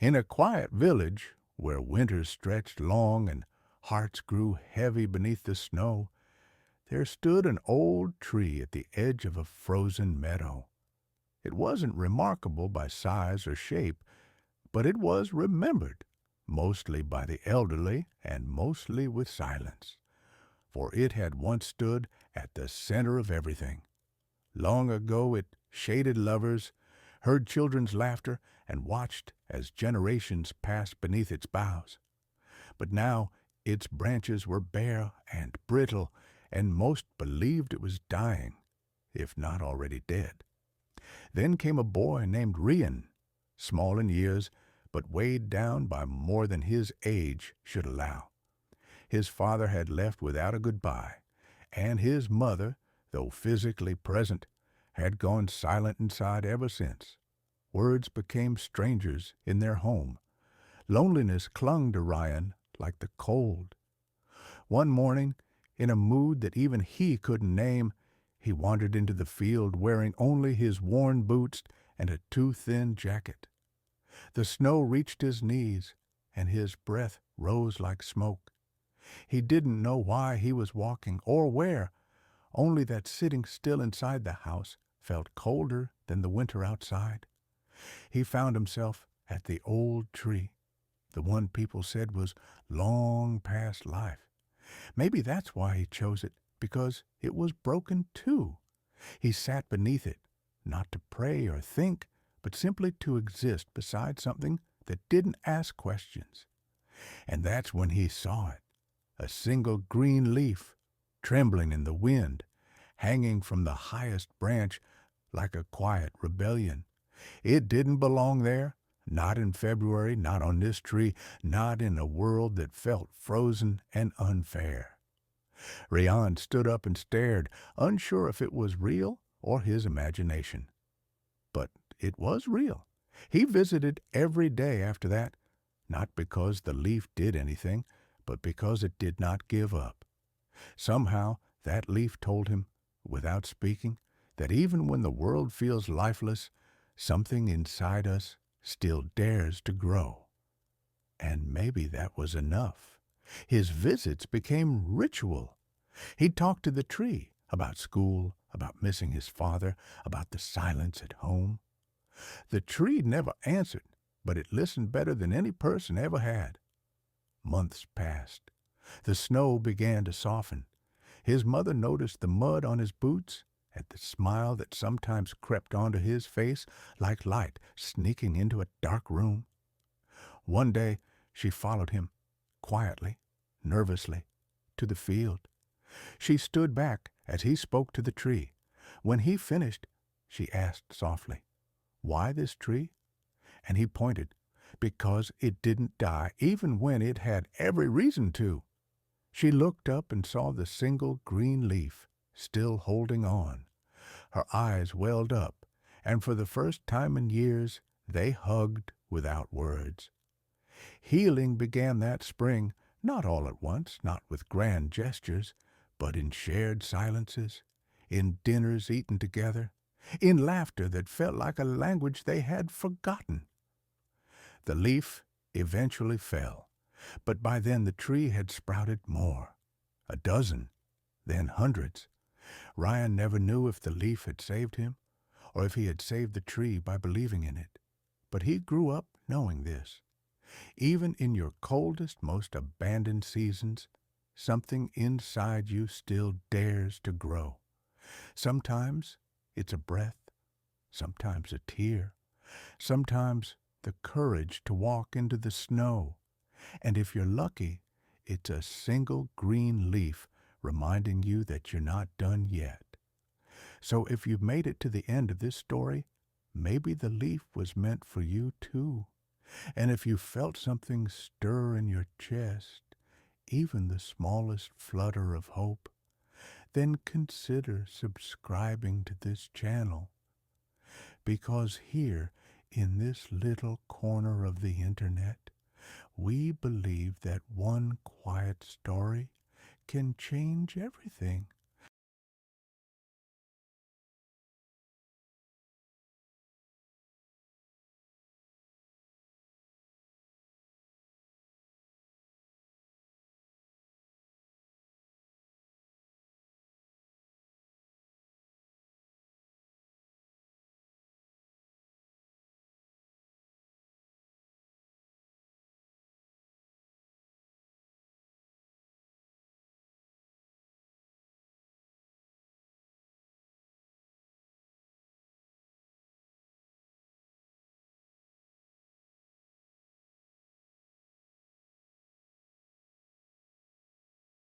In a quiet village, where winters stretched long and hearts grew heavy beneath the snow, there stood an old tree at the edge of a frozen meadow. It wasn't remarkable by size or shape, but it was remembered, mostly by the elderly and mostly with silence, for it had once stood at the center of everything. Long ago it shaded lovers, heard children's laughter, and watched as generations passed beneath its boughs. But now its branches were bare and brittle, and most believed it was dying, if not already dead. Then came a boy named Rian, small in years, but weighed down by more than his age should allow. His father had left without a goodbye, and his mother, though physically present, had gone silent inside ever since. Words became strangers in their home. Loneliness clung to Ryan like the cold. One morning, in a mood that even he couldn't name, he wandered into the field wearing only his worn boots and a too-thin jacket. The snow reached his knees, and his breath rose like smoke. He didn't know why he was walking or where, only that sitting still inside the house felt colder than the winter outside. He found himself at the old tree, the one people said was long past life. Maybe that's why he chose it, because it was broken too. He sat beneath it, not to pray or think, but simply to exist beside something that didn't ask questions. And that's when he saw it, a single green leaf, trembling in the wind, hanging from the highest branch like a quiet rebellion. It didn't belong there, not in February, not on this tree, not in a world that felt frozen and unfair. Rian stood up and stared, unsure if it was real or his imagination. But it was real. He visited every day after that, not because the leaf did anything, but because it did not give up. Somehow that leaf told him, without speaking, that even when the world feels lifeless, something inside us still dares to grow. And maybe that was enough. His visits became ritual. He'd talk to the tree about school, about missing his father, about the silence at home. The tree never answered, but it listened better than any person ever had. Months passed. The snow began to soften. His mother noticed the mud on his boots and the smile that sometimes crept onto his face like light sneaking into a dark room. One day she followed him, quietly, nervously, to the field. She stood back as he spoke to the tree. When he finished, she asked softly, "Why this tree?" And he pointed, "Because it didn't die, even when it had every reason to." She looked up and saw the single green leaf, still holding on. Her eyes welled up, and for the first time in years, they hugged without words. Healing began that spring, not all at once, not with grand gestures, but in shared silences, in dinners eaten together, in laughter that felt like a language they had forgotten. The leaf eventually fell, but by then the tree had sprouted more, a dozen, then hundreds. Ryan never knew if the leaf had saved him, or if he had saved the tree by believing in it. But he grew up knowing this. Even in your coldest, most abandoned seasons, something inside you still dares to grow. Sometimes it's a breath, sometimes a tear, sometimes the courage to walk into the snow. And if you're lucky, it's a single green leaf reminding you that you're not done yet. So if you've made it to the end of this story, maybe the leaf was meant for you too. And if you felt something stir in your chest, even the smallest flutter of hope, then consider subscribing to this channel. Because here, in this little corner of the internet, we believe that one quiet story can change everything.